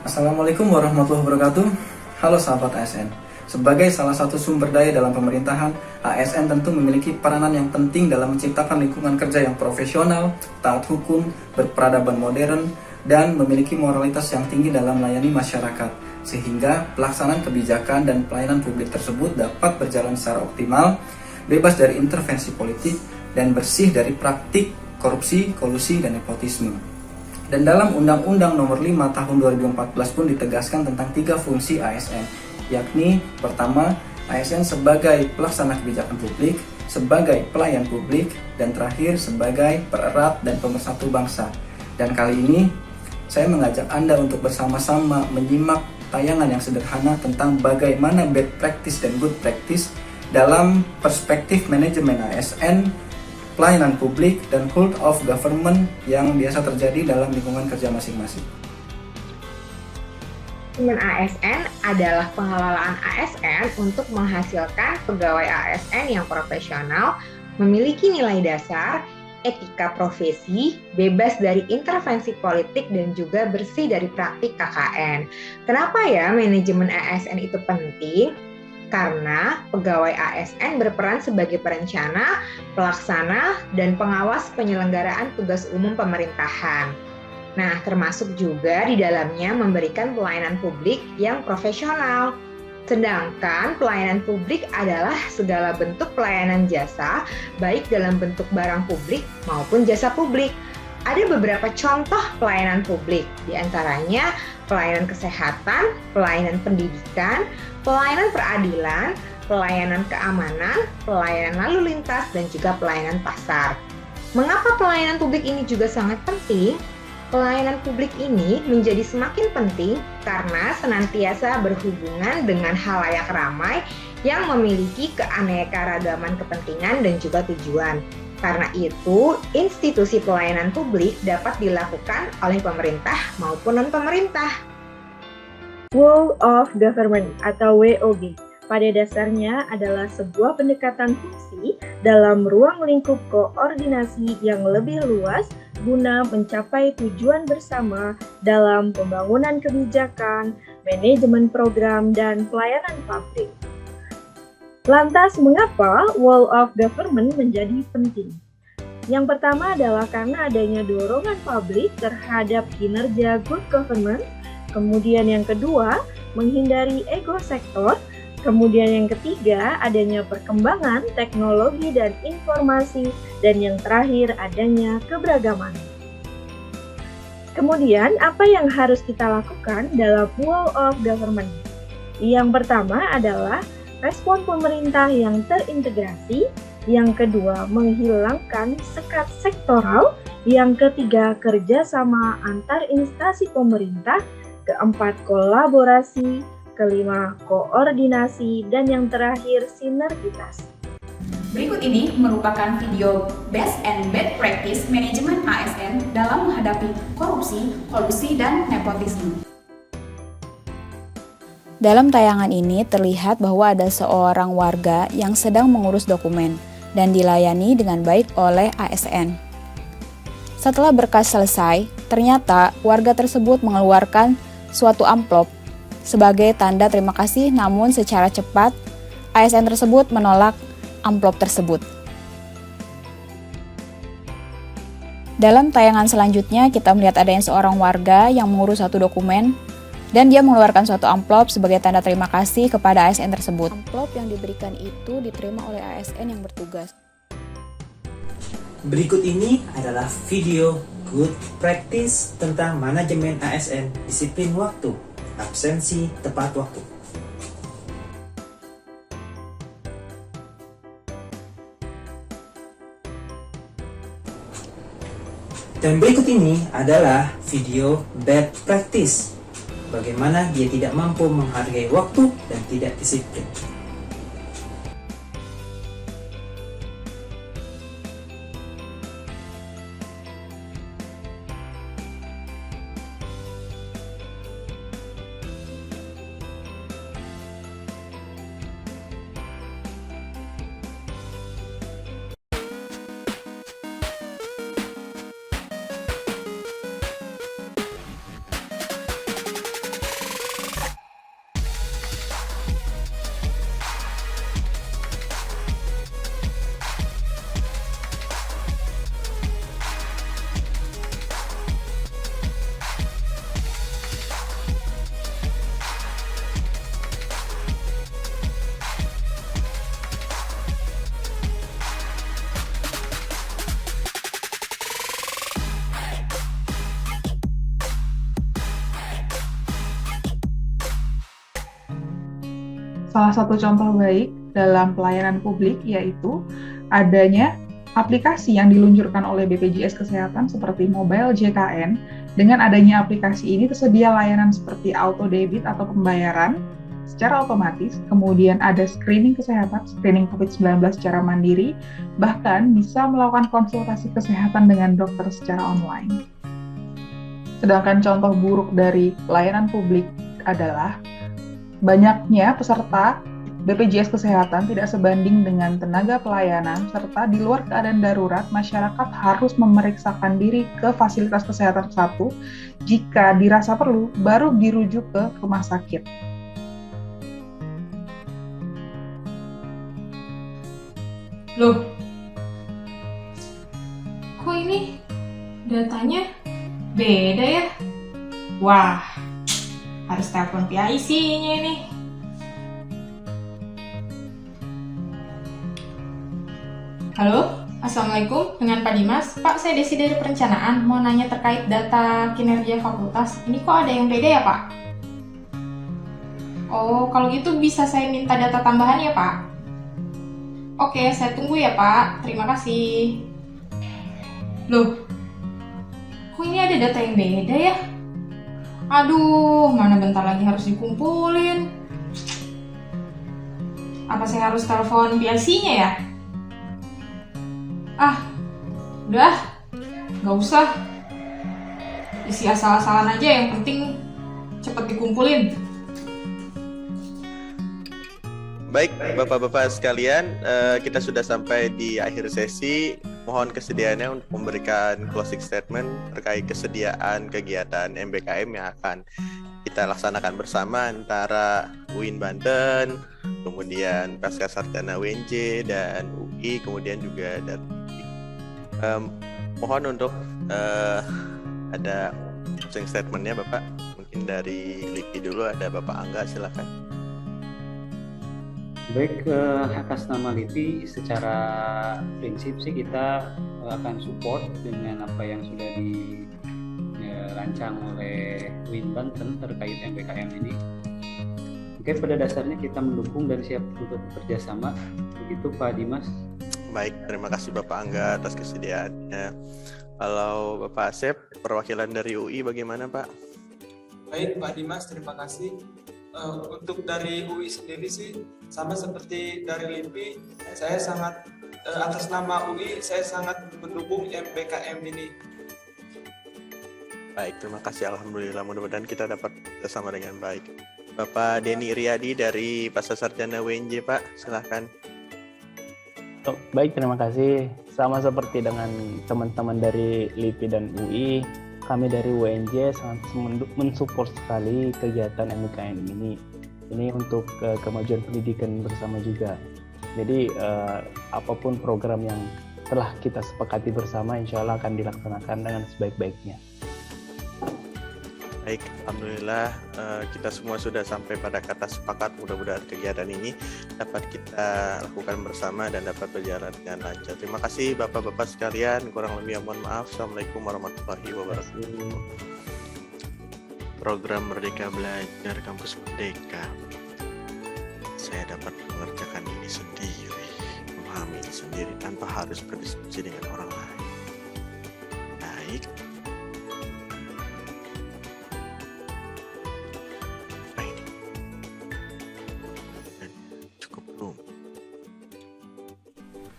Assalamualaikum warahmatullahi wabarakatuh. Halo sahabat ASN. Sebagai salah satu sumber daya dalam pemerintahan, ASN tentu memiliki peranan yang penting dalam menciptakan lingkungan kerja yang profesional, taat hukum, berperadaban modern, dan memiliki moralitas yang tinggi dalam melayani masyarakat. Sehingga pelaksanaan kebijakan dan pelayanan publik tersebut dapat berjalan secara optimal, bebas dari intervensi politik, dan bersih dari praktik korupsi, kolusi, dan nepotisme. Dan dalam Undang-Undang Nomor 5 Tahun 2014 pun ditegaskan tentang 3 fungsi ASN, yakni pertama, ASN sebagai pelaksana kebijakan publik, sebagai pelayan publik, dan terakhir sebagai pererat dan pemersatu bangsa. Dan kali ini, saya mengajak Anda untuk bersama-sama menyimak tayangan yang sederhana tentang bagaimana bad practice dan good practice dalam perspektif manajemen ASN, pelayanan publik, dan hold of government yang biasa terjadi dalam lingkungan kerja masing-masing. Manajemen ASN adalah pengelolaan ASN untuk menghasilkan pegawai ASN yang profesional, memiliki nilai dasar, etika profesi, bebas dari intervensi politik, dan juga bersih dari praktik KKN. Kenapa ya manajemen ASN itu penting? Karena pegawai ASN berperan sebagai perencana, pelaksana, dan pengawas penyelenggaraan tugas umum pemerintahan. Nah, termasuk juga di dalamnya memberikan pelayanan publik yang profesional. Sedangkan pelayanan publik adalah segala bentuk pelayanan jasa, baik dalam bentuk barang publik maupun jasa publik. Ada beberapa contoh pelayanan publik, diantaranya pelayanan kesehatan, pelayanan pendidikan, pelayanan peradilan, pelayanan keamanan, pelayanan lalu lintas, dan juga pelayanan pasar. Mengapa pelayanan publik ini juga sangat penting? Pelayanan publik ini menjadi semakin penting karena senantiasa berhubungan dengan halayak ramai yang memiliki keanekaragaman kepentingan dan juga tujuan. Karena itu, institusi pelayanan publik dapat dilakukan oleh pemerintah maupun non-pemerintah. Whole of Government atau WOG pada dasarnya adalah sebuah pendekatan fungsi dalam ruang lingkup koordinasi yang lebih luas guna mencapai tujuan bersama dalam pembangunan kebijakan, manajemen program, dan pelayanan publik. Lantas, mengapa Whole of Government menjadi penting? Yang pertama adalah karena adanya dorongan publik terhadap kinerja good government. Kemudian yang kedua, menghindari ego sektor. Kemudian yang ketiga, adanya perkembangan teknologi dan informasi. Dan yang terakhir, adanya keberagaman. Kemudian, apa yang harus kita lakukan dalam Whole of Government? Yang pertama adalah respon pemerintah yang terintegrasi. Yang kedua, menghilangkan sekat sektoral. Yang ketiga, kerjasama antar instansi pemerintah. Keempat, kolaborasi. Kelima, koordinasi. Dan yang terakhir, sinergitas. Berikut ini merupakan video Best and Bad Practice Manajemen ASN dalam menghadapi korupsi, kolusi, dan nepotisme. Dalam tayangan ini terlihat bahwa ada seorang warga yang sedang mengurus dokumen dan dilayani dengan baik oleh ASN. Setelah berkas selesai, ternyata warga tersebut mengeluarkan suatu amplop sebagai tanda terima kasih, namun secara cepat ASN tersebut menolak amplop tersebut. Dalam tayangan selanjutnya kita melihat adanya seorang warga yang mengurus satu dokumen dan dia mengeluarkan suatu amplop sebagai tanda terima kasih kepada ASN tersebut. Amplop yang diberikan itu diterima oleh ASN yang bertugas. Berikut ini adalah video good practice tentang manajemen ASN, disiplin waktu, absensi tepat waktu. Dan berikut ini adalah video bad practice, bagaimana dia tidak mampu menghargai waktu dan tidak disiplin. Salah satu contoh baik dalam pelayanan publik yaitu adanya aplikasi yang diluncurkan oleh BPJS Kesehatan seperti Mobile JKN. Dengan adanya aplikasi ini tersedia layanan seperti auto debit atau pembayaran secara otomatis, kemudian ada screening kesehatan, screening COVID-19 secara mandiri, bahkan bisa melakukan konsultasi kesehatan dengan dokter secara online. Sedangkan contoh buruk dari layanan publik adalah banyaknya peserta BPJS Kesehatan tidak sebanding dengan tenaga pelayanan, serta di luar keadaan darurat, masyarakat harus memeriksakan diri ke fasilitas kesehatan satu, jika dirasa perlu, baru dirujuk ke rumah sakit. Loh, kok ini datanya beda ya? Wah, harus telepon PIC-nya ini. Halo, Assalamualaikum, dengan Pak Dimas. Pak, saya Desi dari perencanaan, mau nanya terkait data kinerja fakultas. Ini kok ada yang beda ya, Pak? Oh, kalau gitu bisa saya minta data tambahan ya, Pak? Oke, saya tunggu ya, Pak. Terima kasih. Loh, kok ini ada data yang beda ya? Aduh, mana bentar lagi harus dikumpulin. Apa saya harus telepon PIC-nya ya? Udah, nggak usah. Isi asal-asalan aja, yang penting cepet dikumpulin. Baik, Bapak-Bapak sekalian, kita sudah sampai di akhir sesi. Mohon kesediaannya untuk memberikan closing statement terkait kesediaan kegiatan MBKM yang akan kita laksanakan bersama antara UIN Banten, kemudian Pasca Sarjana UNJ dan UI, kemudian juga dari mohon untuk ada closing statementnya Bapak. Mungkin dari LIPI dulu, ada Bapak Angga, silakan. Baik, atas nama LIPI, secara prinsip sih kita akan support dengan apa yang sudah dirancang oleh UIN Banten terkait MBKM ini. Oke, pada dasarnya kita mendukung dan siap untuk bekerja sama. Begitu Pak Dimas. Baik, terima kasih Bapak Angga atas kesediaannya. Kalau Bapak Asep, perwakilan dari UI bagaimana Pak? Baik Pak Dimas, terima kasih. Untuk dari UI sendiri sih sama seperti dari LIPI, saya sangat atas nama UI saya sangat mendukung MBKM ini. Baik, terima kasih. Alhamdulillah, mudah-mudahan kita dapat bersama dengan baik. Bapak Denny Riyadi dari Pasca Sarjana UNJ, Pak, silahkan. Oh, baik, terima kasih. Sama seperti dengan teman-teman dari LIPI dan UI, kami dari UNJ sangat mensupport sekali kegiatan MBKM ini. Ini untuk kemajuan pendidikan bersama juga. Jadi apapun program yang telah kita sepakati bersama, insya Allah akan dilaksanakan dengan sebaik-baiknya. Baik, alhamdulillah kita semua sudah sampai pada kata sepakat. Mudah-mudahan kegiatan ini dapat kita lakukan bersama dan dapat berjalan dengan lancar. Terima kasih Bapak-Bapak sekalian, kurang lebih mohon maaf. Assalamualaikum warahmatullahi wabarakatuh. Program Merdeka Belajar Kampus Merdeka, saya dapat mengerjakan ini sendiri, memahami ini sendiri tanpa harus berdiskusi dengan orang lain. Baik.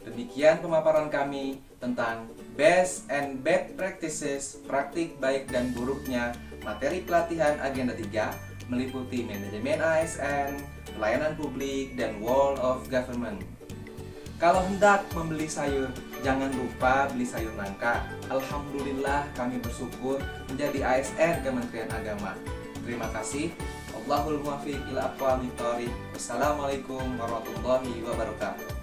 Demikian pemaparan kami tentang Best and Bad Practices, praktik baik dan buruknya materi pelatihan agenda 3 meliputi manajemen ASN, pelayanan publik, dan World of Government. Kalau hendak membeli sayur, jangan lupa beli sayur nangka. Alhamdulillah kami bersyukur menjadi ASN Kementerian Agama. Terima kasih. Allahul muwaffiq ila aqwamit thoriq. Wassalamualaikum warahmatullahi wabarakatuh.